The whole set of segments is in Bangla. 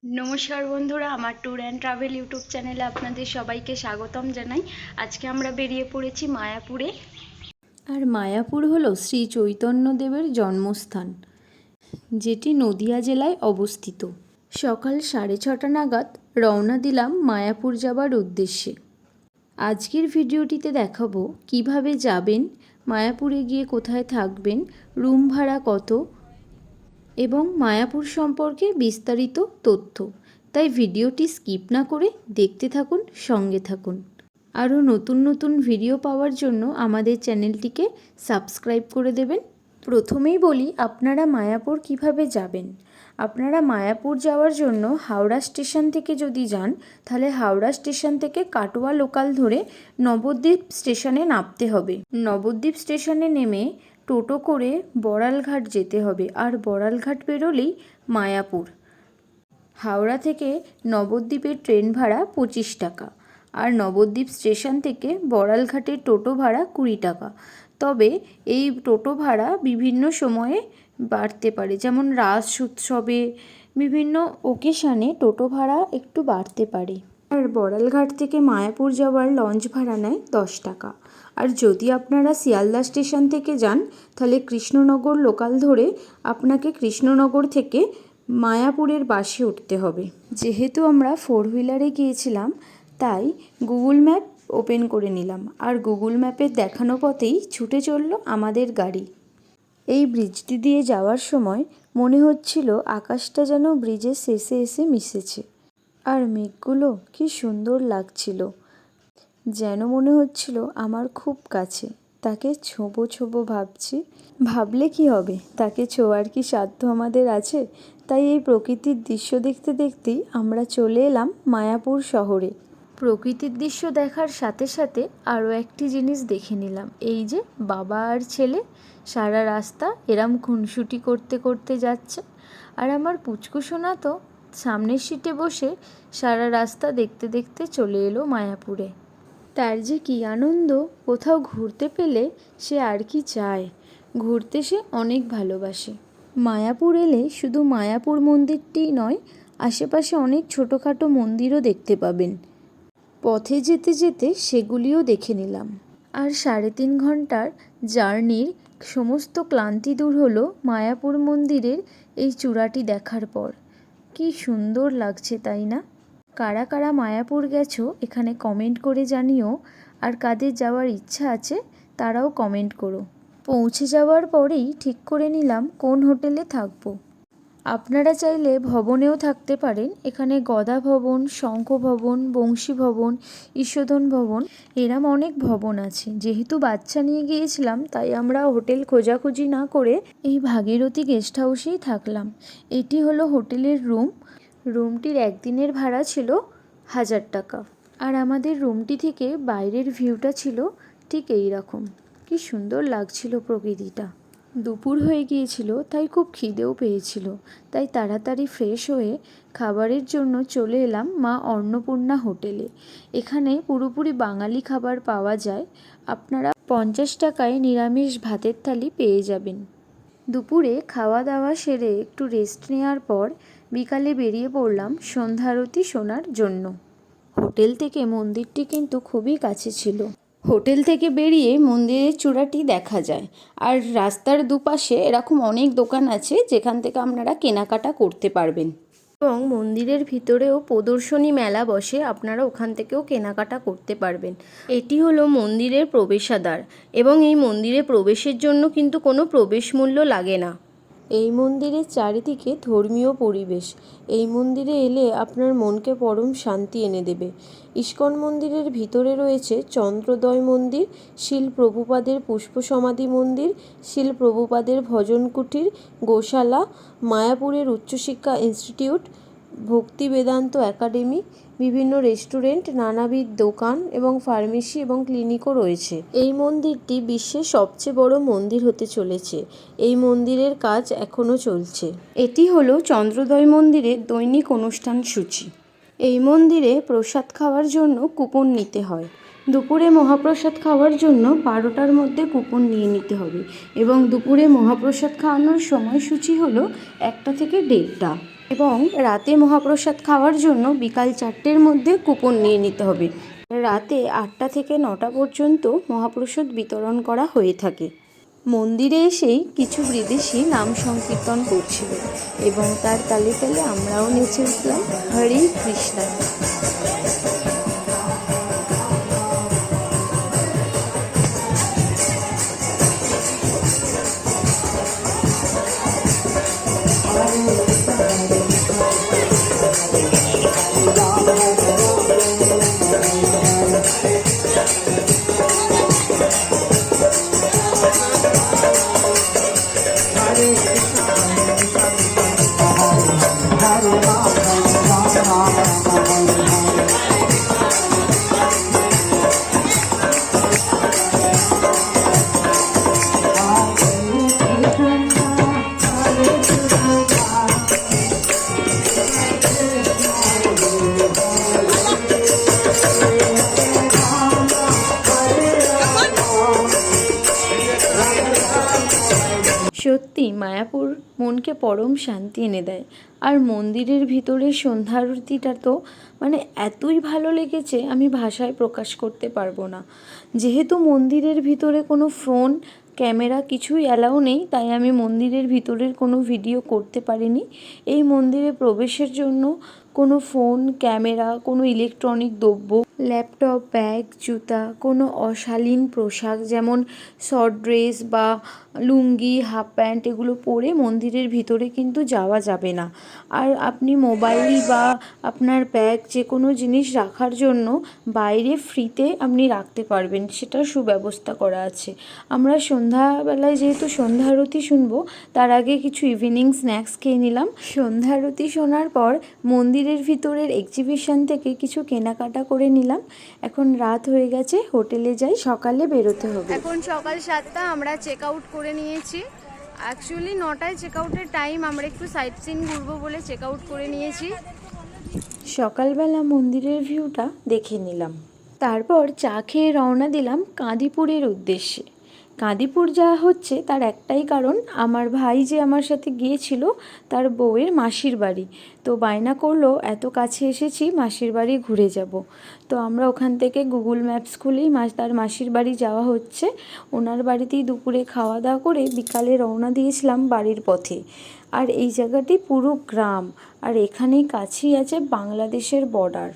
নমস্কার বন্ধুরা, আমার ট্যুর অ্যান্ড ট্রাভেল ইউটিউব চ্যানেলে আপনাদের সবাইকে স্বাগতম জানাই। আজকে আমরা বেরিয়ে পড়েছি মায়াপুরে। আর মায়াপুর হলো শ্রী চৈতন্যদেবের জন্মস্থান, যেটি নদিয়া জেলায় অবস্থিত। সকাল 6:30 নাগাদ রওনা দিলাম মায়াপুর যাবার উদ্দেশ্যে। আজকের ভিডিওটিতে দেখাবো কিভাবে যাবেন, মায়াপুরে গিয়ে কোথায় থাকবেন, রুম ভাড়া কত এবং মায়াপুর সম্পর্কে বিস্তারিত তথ্য। তাই ভিডিওটি স্কিপ না করে দেখতে থাকুন, সঙ্গে থাকুন। আরও নতুন নতুন ভিডিও পাওয়ার জন্য আমাদের চ্যানেলটিকে সাবস্ক্রাইব করে দেবেন। প্রথমেই বলি আপনারা মায়াপুর কিভাবে যাবেন। আপনারা মায়াপুর যাওয়ার জন্য হাওড়া স্টেশন থেকে যদি যান, তাহলে হাওড়া স্টেশন থেকে কাটোয়া লোকাল ধরে নবদ্বীপ স্টেশনে নামতে হবে। নবদ্বীপ স্টেশনে নেমে টোটো করে বড়ালঘাট যেতে হবে, আর বড়ালঘাট বেরোলেই মায়াপুর। হাওড়া থেকে নবদ্বীপের ট্রেন ভাড়া 25 টাকা, আর নবদ্বীপ স্টেশন থেকে বড়ালঘাটের টোটো ভাড়া 20 টাকা। তবে এই টোটো ভাড়া বিভিন্ন সময়ে বাড়তে পারে, যেমন রাস উৎসবে, বিভিন্ন ওকেশানে টোটো ভাড়া একটু বাড়তে পারে। আর বড়ালঘাট থেকে মায়াপুর যাওয়ার লঞ্চ ভাড়া নেয় 10 টাকা। আর যদি আপনারা শিয়ালদা স্টেশন থেকে যান, তাহলে কৃষ্ণনগর লোকাল ধরে আপনাকে কৃষ্ণনগর থেকে মায়াপুরের বাসে উঠতে হবে। যেহেতু আমরা 4 হুইলারে গিয়েছিলাম, তাই গুগল ম্যাপ ওপেন করে নিলাম, আর গুগল ম্যাপের দেখানো পথেই ছুটে চলল আমাদের গাড়ি। এই ব্রিজটি দিয়ে যাওয়ার সময় মনে হচ্ছিল আকাশটা যেন ব্রিজের শেষে এসে মিশেছে, আর মেঘগুলো কি সুন্দর লাগছিল, যেন মনে হচ্ছিল আমার খুব কাছে, তাকে ছোঁবো ছোঁবো ভাবছি। ভাবলে কি হবে, তাকে ছোঁয়ার কি সাধ্য আমাদের আছে? তাই এই প্রকৃতির দৃশ্য দেখতে দেখতেই আমরা চলে এলাম মায়াপুর শহরে। প্রকৃতির দৃশ্য দেখার সাথে সাথে আরও একটি জিনিস দেখে নিলাম। এই যে বাবা আর ছেলে সারা রাস্তা এরম খুনসুটি করতে করতে যাচ্ছে, আর আমার পুচকু সোনা তো সামনের সিটে বসে সারা রাস্তা দেখতে দেখতে চলে এলো মায়াপুরে। তার যে কী আনন্দ, কোথাও ঘুরতে পেলে সে আর কি চায়। ঘুরতে সে অনেক ভালোবাসে। মায়াপুর এলে শুধু মায়াপুর মন্দিরটিই নয়, আশেপাশে অনেক ছোটোখাটো মন্দিরও দেখতে পাবেন। পথে যেতে যেতে সেগুলিও দেখে নিলাম। আর 3.5 ঘন্টার জার্নির সমস্ত ক্লান্তি দূর হলো মায়াপুর মন্দিরের এই চূড়াটি দেখার পর। কি সুন্দর লাগছে, তাই না? কারা কারা মায়াপুর গেছো এখানে কমেন্ট করে জানিও, আর কাদের যাওয়ার ইচ্ছা আছে তারাও কমেন্ট করো। পৌঁছে যাওয়ার পরেই ঠিক করে নিলাম কোন হোটেলে থাকবো। আপনারা চাইলে ভবনেও থাকতে পারেন। এখানে গদা ভবন, শঙ্খ ভবন, বংশী ভবন, ঈশোধন ভবন, এরম অনেক ভবন আছে। যেহেতু বাচ্চা নিয়ে গিয়েছিলাম, তাই আমরা হোটেল খোঁজাখুঁজি না করে এই ভাগীরথী গেস্ট হাউসেই থাকলাম। এটি হলো হোটেলের রুম। রুমটির একদিনের ভাড়া ছিল 1000 টাকা। আর আমাদের রুমটি থেকে বাইরের ভিউটা ছিল ঠিক এই রকম। কি সুন্দর লাগছিল প্রকৃতিটা। দুপুর হয়ে গিয়েছিল, তাই খুব খিদেও পেয়েছিল। তাই তাড়াতাড়ি ফ্রেশ হয়ে খাবারের জন্য চলে এলাম মা অন্নপূর্ণা হোটেলে। এখানে পুরোপুরি বাঙালি খাবার পাওয়া যায়। আপনারা 50 টাকায় নিরামিষ ভাতের থালি পেয়ে যাবেন। দুপুরে খাওয়া দাওয়া সেরে একটু রেস্ট নেওয়ার পর বিকালে বেরিয়ে পড়লাম সন্ধ্যা আরতি শোনার জন্য। হোটেল থেকে মন্দিরটি কিন্তু খুবই কাছে ছিল। হোটেল থেকে বেরিয়ে মন্দিরের চূড়াটি দেখা যায়, আর রাস্তার দুপাশে এরকম অনেক দোকান আছে যেখান থেকে আপনারা কেনাকাটা করতে পারবেন। এবং মন্দিরের ভিতরেও প্রদর্শনী মেলা বসে, আপনারা ওখান থেকেও কেনাকাটা করতে পারবেন। এটি হলো মন্দিরের প্রবেশদ্বার, এবং এই মন্দিরে প্রবেশের জন্য কিন্তু কোনো প্রবেশ মূল্য লাগে না। এই মন্দিরের চারিদিকে ধর্মীয় পরিবেশ। এই মন্দিরে এলে আপনার মনকে পরম শান্তি এনে দেবে। ইস্কন মন্দিরের ভিতরে রয়েছে চন্দ্রোদয় মন্দির, শিল প্রভুপাদের পুষ্প সমাধি মন্দির, শিল প্রভুপাদের ভজন কুটির, গোশালা, মায়াপুরের উচ্চশিক্ষা ইনস্টিটিউট, ভক্তি বেদান্ত একাডেমি, বিভিন্ন রেস্টুরেন্ট, নানাবিধ দোকান এবং ফার্মেসি এবং ক্লিনিকও রয়েছে। এই মন্দিরটি বিশ্বের সবচেয়ে বড় মন্দির হতে চলেছে। এই মন্দিরের কাজ এখনও চলছে। এটি হলো চন্দ্রোদয় মন্দিরের দৈনিক অনুষ্ঠান সূচি। এই মন্দিরে প্রসাদ খাওয়ার জন্য কুপন নিতে হয়। দুপুরে মহাপ্রসাদ খাওয়ার জন্য 12টার মধ্যে কুপন নিয়ে নিতে হবে, এবং দুপুরে মহাপ্রসাদ খাওয়ানোর সময়সূচি হলো 1টা থেকে 1:30টা। এবং রাতে মহাপ্রসাদ খাওয়ার জন্য বিকাল 4টের মধ্যে কুপন নিয়ে নিতে হবে। রাতে 8টা থেকে 9টা পর্যন্ত মহাপ্রসাদ বিতরণ করা হয়ে থাকে। মন্দিরে এসেই কিছু বিদেশি নাম সংকীর্তন করছিল এবং তার তালে তালে আমরাও নেচে উঠলাম হরে কৃষ্ণা। সত্যি মায়াপুর মনকে পরম শান্তি এনে দেয়। আর মন্দিরের ভিতরের সন্ধ্যা আরতিটা তো এতই ভালো লেগেছে, আমি ভাষায় প্রকাশ করতে পারবো না। যেহেতু মন্দিরের ভিতরে কোনো ফোন ক্যামেরা কিছুই অ্যালাউ নেই, তাই আমি মন্দিরের ভিতরের কোনো ভিডিও করতে পারিনি। এই মন্দিরে প্রবেশের জন্য কোনো ফোন ক্যামেরা, কোনো ইলেকট্রনিক দ্রব্য, ল্যাপটপ, ব্যাগ, জুতা, কোনো অশালীন পোশাক যেমন শর্ট ড্রেস বা লুঙ্গি, হাফ প্যান্ট এগুলো পরে মন্দিরের ভিতরে কিন্তু যাওয়া যাবে না। আর আপনি মোবাইল বা আপনার ব্যাগ যে কোনো জিনিস রাখার জন্য বাইরে ফ্রিতে আপনি রাখতে পারবেন, সেটার সুব্যবস্থা করা আছে। আমরা সন্ধ্যাবেলায় যেহেতু সন্ধ্যা আরতি শুনবো, তার আগে কিছু ইভিনিং স্ন্যাক্স খেয়ে নিলাম। সন্ধ্যা আরতি শোনার পর মন্দিরের ভিতরের এক্সিবিশন থেকে কিছু কেনাকাটা করে নিলাম। এখন রাত হয়ে গেছে, হোটেলে যাই, সকালে বেরোতে হবে। এখন সকাল 7টা, আমরা চেক আউট করে নিয়েছি। অ্যাকচুয়ালি 9টায় চেক আউটের টাইম, আমরা একটু সাইট সিন ঘুরবো বলে চেক আউট করে নিয়েছি। সকালবেলা মন্দিরের ভিউটা দেখে নিলাম, তারপর চা খেয়ে রওনা দিলাম কাঁদিপুরের উদ্দেশ্যে। কাঁদিপুর যাওয়া হচ্ছে তার একটাই কারণ, আমার ভাই যে আমার সাথে গিয়েছিল তার বউয়ের মাসির বাড়ি, তো বায়না করলো এত কাছে এসেছি মাসির বাড়ি ঘুরে যাব। তো আমরা ওখান থেকে গুগল ম্যাপস খুলেই তার মাসির বাড়ি যাওয়া হচ্ছে। ওনার বাড়িতেই দুপুরে খাওয়া দাওয়া করে বিকালে রওনা দিয়েছিলাম বাড়ির পথে। আর এই জায়গাটি পুরো গ্রাম, আর এখানেই কাছেই আছে বাংলাদেশের বর্ডার।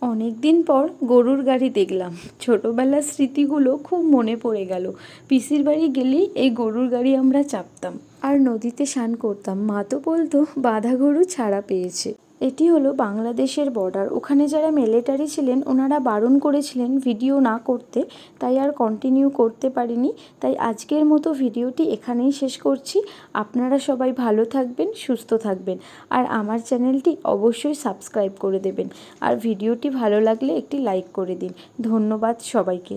অনেক দিন পর গরুর গাড়ি দেখলাম, ছোটোবেলার স্মৃতিগুলো খুব মনে পড়ে গেল। পিসির বাড়ি গেলেই এই গরুর গাড়ি আমরা চাপতাম আর নদীতে স্নান করতাম। মা তো বলতো বাঁধা গরু ছাড়া পেয়েছে। এটি হলো বাংলাদেশের বর্ডার। ওখানে যারা মিলিটারি ছিলেন ওনারা বারণ করেছিলেন ভিডিও না করতে, তাই আর কন্টিনিউ করতে পারিনি। তাই আজকের মতো ভিডিওটি এখানেই শেষ করছি। আপনারা সবাই ভালো থাকবেন, সুস্থ থাকবেন, আর আমার চ্যানেলটি অবশ্যই সাবস্ক্রাইব করে দেবেন। আর ভিডিওটি ভালো লাগলে একটি লাইক করে দিন। ধন্যবাদ সবাইকে।